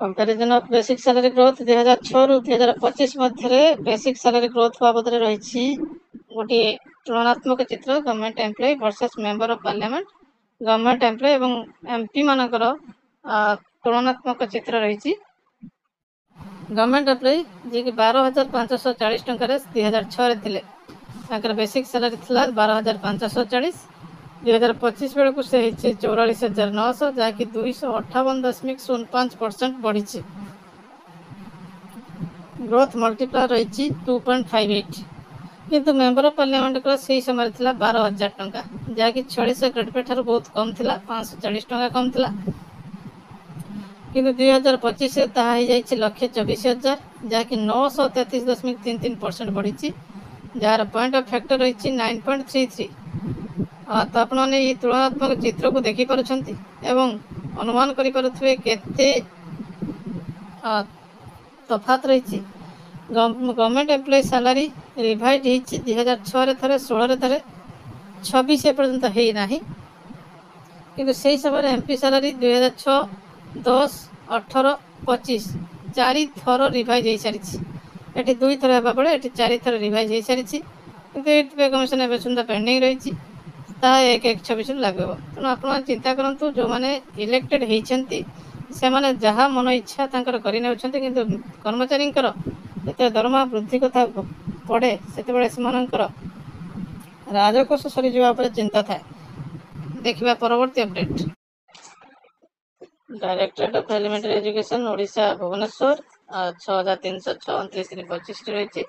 Comparison of basic salary growth 2006 रु 2025 मध्य basic salary growth बाबद रही गोटे तुलनात्मक चित्र government employ versus member of parliament government employ एवं एमपी मानकर तुलनात्मक चित्र रही गवर्नमेंट एम्प्लॉय जी कि 12,540 टकर 2006 थे बेसिक सैलरी थी 12,540 2025 बेलू से 44,900 जहाँकि 258.05% बढ़ी ग्रोथ मल्टीप्लायर रही 2.58 किंतु मेंबर ऑफ पार्लियामेंट से समय थी 12,000 टंका जहाँकि 46 ग्रेड ठार बहुत कम थी 540 टंका कम थी किंतु 2025 ताकि 1,24,000 जहाँकि 933.33% बढ़ी जार पॉइंट ऑफ फैक्टर रही 9.33 तो आपने ये तुलनात्मक चित्र को देखिपुं एवं अनुमान करें तफात रही गवर्नमेंट एम्प्लॉय सैलरी रिवाइज 2006 थे 16 थे 26 एपर्यंत होना किंतु से समय एमपी सैलरी 2006 10 18 25 चार थर रिवाइज हो सारी ये 2 थर होगा बेले ये 4 थर रिवाइज हो सारी किंतु पे कमिशन एवं सुधा पेंडिंग रही 1/1/26 लागू तेणु आप चिंता करूँ जो मैंने इलेक्टेड होती से माने जहाँ मन इच्छा करने किंतु कर्मचारी जो दरमा वृद्धि कथा पड़े से राजकोष सरी जावा चिंता थाए देखा परवर्ती update directorate of elementary education Odisha Bhubaneswar 6,329 रही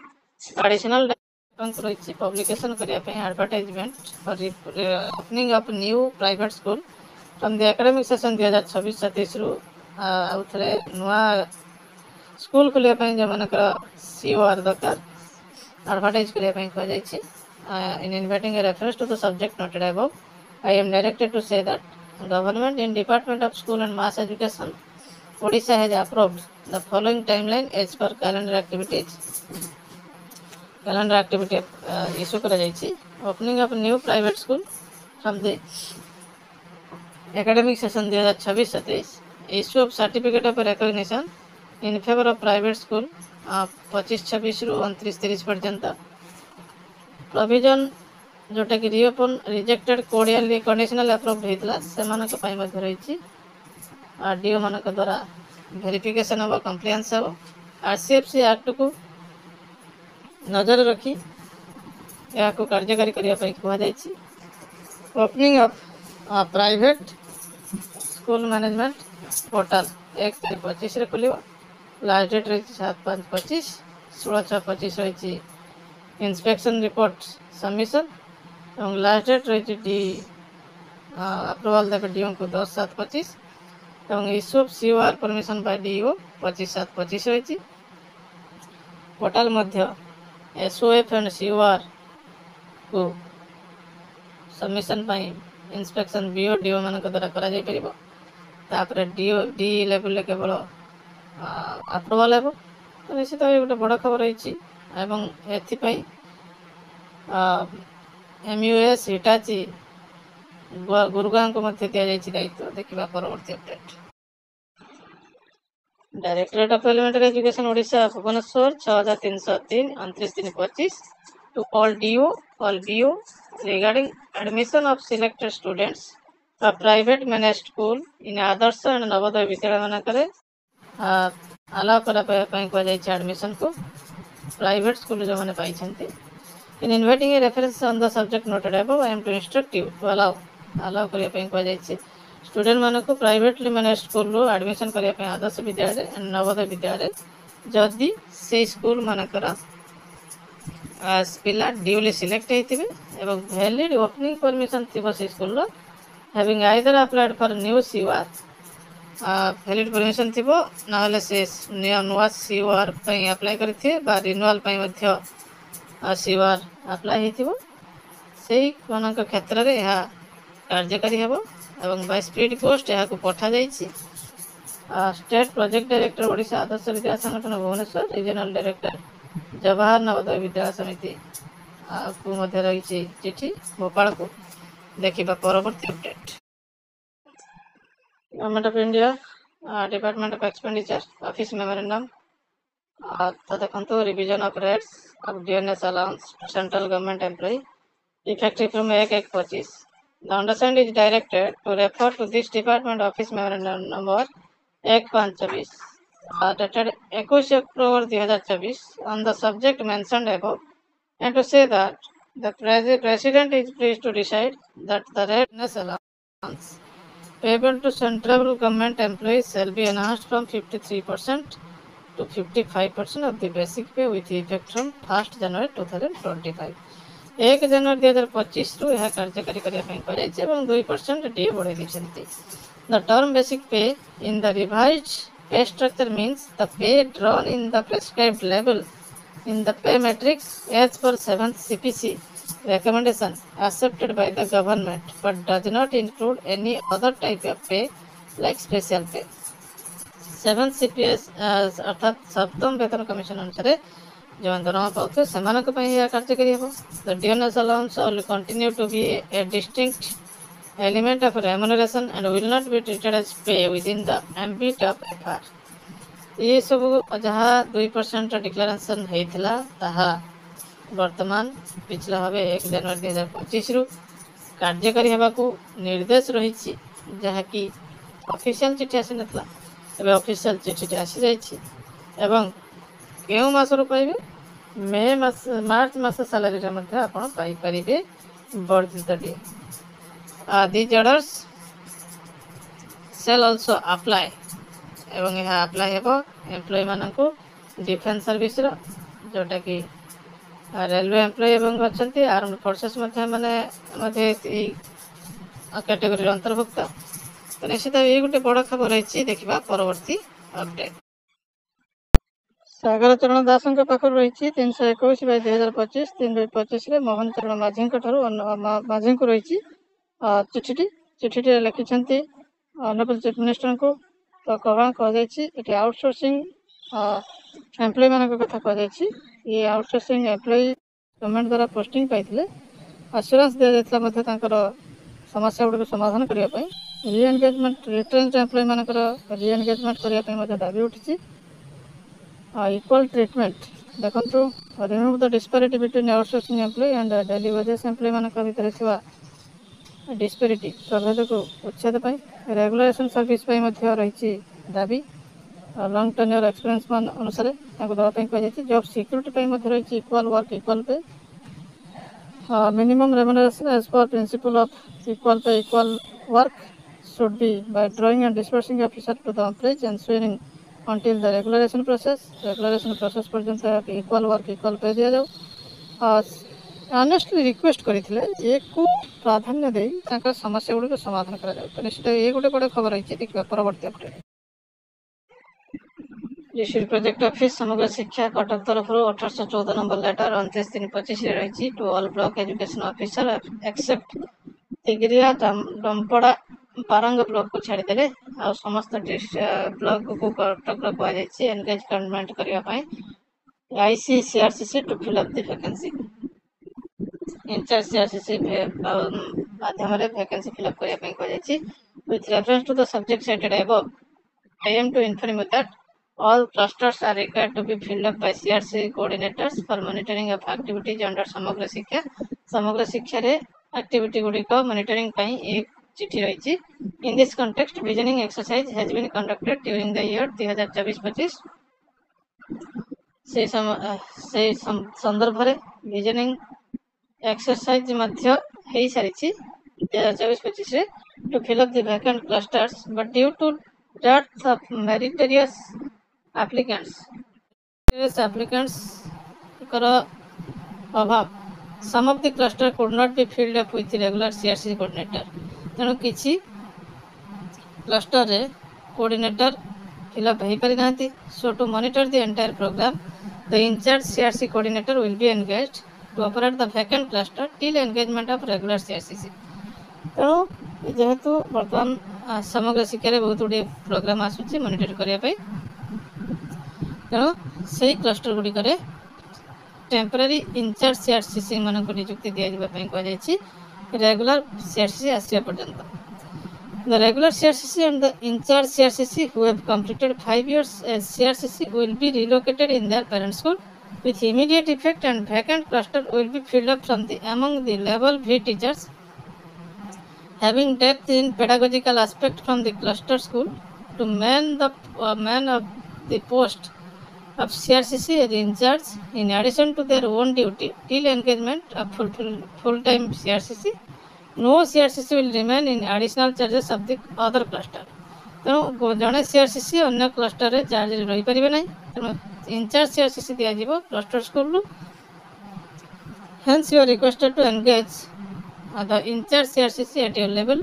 एडिशनल रही पब्लिकेशन करने advertisement for opening of new private school from the academic session 2026-27 रु आउ थे नुआ स्कूल खोलिया जो मानकर सीओआर दरकार एडवर्टाइज करने कहुई in inviting a reference to the subject noted above, I am directed to say that government in Department of School and Mass Education, Odisha has approved the following timeline as per calendar activities. Calendar activity issue करा जाइए opening of new private school from the academic session 2026-27 issue of certificate of recognition in favor of private school 25-26 रु 29-30 पर्यंत provision जोटा कि reopen rejected कोडियरली conditional approved होता से रही RDO मान द्वारा वेरिफिकेशन हम कंप्लायंस हम आरसीएफसी एक्ट को नजर रखी या कार्यकारी करने कहुई opening of private school management portal 1/3/25 खोल लास्ट डेट रही 7/5/25 16/6/25 रही इंस्पेक्शन रिपोर्ट सबमिशन और लास्ट डेट रही डी अप्रूवल देवे डीओ को 10/7/25 और issue of COR permission by DO 25/7/25 रही पोर्टल मध्य एसओएफ एंड सीओआर को सबमिशन इंस्पेक्शन बीओ डीओ मान द्वारा करा डीओ डी लेवल केवल अप्रूवल हो तो निश्चित भाव गोटे बड़ खबर रही एपाई एमयूएस हिटाची गुरुगांव को दि जाइए दायित्व देखा परवर्ती update directorate of elementary education Odisha Bhubaneswar 6,303 29/3/25 to all DO, all BO regarding admission of selected students for private managed school in Adarsh and Navodaya Vidyalaya मानक अलाउ कहुई एडमिशन को प्राइवेट स्कूल जो मैंने पाई in inviting a reference on the subject noted above I am to instruct you to allow करने कहुई student मान को privately manage school admission करने आदर्श विद्यालय नवोदय विद्यालय जदि से स्कूल मानकर पिला ड्यूली सिलेक्ट होते वैलिड ओपनिंग परमिशन थी से school having either applied for new COR valid permission थी ना से नुआ सीओआर अप्लाई करते रिन्यूअल सीओआर अप्लाई हो क्षेत्र में यह कार्यकारी हो बाय स्पीड पोस्ट यहाँ पठा state project director Odisha Adarsha Vidyalaya Sangathan Bhubaneswar regional director Jawahar Navodaya Vidyalaya Samiti को रही चिठी भोपाल को देखा परवर्ती update government of India department of expenditure office memorandum तो देखो revision of rates of DNS allowance central government employ effective from 1/1/25. The undersigned is directed to refer to this department office memorandum number 1/5/24 dated 21 October 2024 on the subject mentioned above, and to say that the President is pleased to decide that the rate allowance payable to central government employees shall be enhanced from 53% to 55% of the basic pay with effect from 1st January 2025. 1 जनवरी 2025 ରୁ ଏହା କାର୍ଯ୍ୟକାରୀ କରିବା ପାଇଁ କରାଯାଇଛି ଏବଂ 2% DA ବଢ଼ାଇ ଦେଇଛନ୍ତି. The term basic pay in the revised pay structure means the pay drawn in the prescribed level in the pay matrix as per 7th CPC recommendation accepted by the government but does not include any other type of pay like special pay. 7th CPS अर्थात सप्तम वेतन commission अनुसार जो दरमा पाते सेमानक पई या कार्यकारी हेबो. The DNS allowance will continue to be a distinct element of remuneration and will not be treated as pay within the ambit of FR. ये सब जहाँ 2% डिक्लेरेशन होता ताहा वर्तमान पिछला भाव 1 जनवरी 2025 रु कार्यकारी होगा निर्देश रही जहाँकि ऑफिशियल चिठी आसी नथला एबे ऑफिशियल चिठी आसी जाइछि एवं केउ मासरु पाइबे मे मास मार्च मास सैलरी रे मध्ये आपण पाई परिबे वर्धित day. These orders shall also apply एवं यह अप्लाई हेबो एम्प्लॉय मानकु डिफेंस सर्विस रो जोटा कि रेलवे एम्प्लॉय एवं अछंती आर्म्ड फोर्सेस मध्ये माने मध्ये कैटेगरी अंतर्भुक्त. तो निश्चित ये गोटे बड़ खबर रही देखा परवर्ती अपडेट. सागर चरण दास पाखर रही 321/2025 3/25 मोहन चरण माझी माझी रही चिठी लिखिं ऑनरेबल चीफ मिनिस्टर को. तो कौन कह आउटसोर्सिंग एम्प्लॉय मान कथा कह ये आउटसोर्सिंग एम्प्लॉय गवर्नमेंट द्वारा पोस्टिंग पाई आश्योरेंस दि जाता समस्या गुड़ समाधान करने रीएनगेजमेंट रिट्रेंच एम्प्लॉय मानकर रीएनगेजमेंट करने दाबी उठी. इक्वल ट्रीटमेंट देखो remove the disparity between outsourcing employ and daily wages employ मान भर डिस्पैरिटी प्रभेद को उच्छेद रेगुलेशन सर्विस रही दाबी. लॉन्ग टेन्योर एक्सपीरियंस मान अनुसार देवाई कहुई जॉब सिक्योरिटी रही equal work equal pay minimum remuneration as per principle of equal pay equal work should be by drawing and dispersing officer to the employees ensuring until the regularization process पर्यंत equal work equal pay दिया जाऊ. Honestly request करथिले एक को प्राधान्य दे ताका समस्या गुडी को समाधान करा जाऊ. तो निश्चित ये गोटे बड़ खबर रही देखिए परवर्ती अपडेट. डिस्ट्रिक्ट प्रोजेक्ट ऑफिस समग्र शिक्षा कटक तरफ 1814 नंबर लेटर 29/3/25 रही to all block education officer except Tigiria Dompara Baranga block को छाड़ीदे आ समस्त ब्लॉक को कटक कहुई एनगेजमेंट करने ICCRCC to fill up the vacancy. In-charge CRCC माध्यम वैकेंसी फिल अप करने कहुई. With reference to the subject cited above, I am to inform you that all clusters are required to be filled up by CRC coordinators for monitoring of activities under समग्र शिक्षा रे activity गुडी को monitoring पई एक चिठी रही. In this context, visioning exercise has been conducted during the year 2024-25. से संदर्भ रे visioning exercise मध्य हे सारी 2024-25 रे to fill up the vacant clusters, but due to dearth of meritorious applicants अभाव some of the cluster could not be filled up with regular CRC coordinator. तेणु किसी cluster रे coordinator fill up हो पारि नांती. So to monitor the entire program, the in-charge CRC coordinator will be engaged to operate the vacant cluster till engagement of regular CRCC. तेणु जेहेतु बर्तमान समग्र शिक्षा बहुत गुड़े प्रोग्राम आसूँ मॉनिटर करने तेणु से क्लस्टर गुड़िक टेम्पररी इंचार्ज CRCC मान नियुक्ति दि जावाई कहुई रेगुलर CRCC आसवा पर्यंत. The regular CRCC and the in-charge CRCC who have completed 5 years as CRCC will be relocated in their parent school with immediate effect, and vacant cluster will be filled up among the level V teachers having depth in pedagogical aspect from the cluster school to man of the post of CRCC as in charge, in addition to their own duty till engagement of full-time CRCC. No CRCC will remain in additional charges of the other cluster. ତେଣୁ ଜଣେ CRCC ଅନ୍ୟ କ୍ଲଷ୍ଟରରେ ଚାର୍ଜରେ ରହିପାରିବେ ନାହିଁ। ତେଣୁ in charge CRCC ଦିଆଯିବ cluster ସ୍କୁଲରୁ। Hence you are requested to engage the in-charge CRCC at your level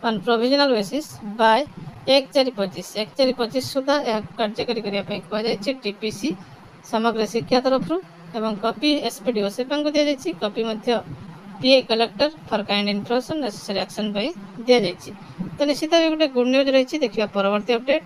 on provisional basis by 1/4/25 ସୁଦ୍ଧା ଏହାକୁ କାର୍ଯ୍ୟକାରୀ କରିବା ପାଇଁ କୁହାଯାଇଛି TPC ସମଗ୍ର ଶିକ୍ଷା ତରଫରୁ, ଏବଂ କପି SPDO ସେପାଙ୍କୁ ଦିଆଯାଇଛି। କପି ମଧ୍ୟ PA collector for kind information necessary action ପାଇଁ ଦିଆଯାଇଛି। ତ ନିଶ୍ଚିତ ଭାବେ ଗୋଟେ ଗୁଡ୍ ନ୍ୟୁଜ୍ ରହିଛି। ଦେଖିବା ପରବର୍ତ୍ତୀ ଅପଡେଟ୍।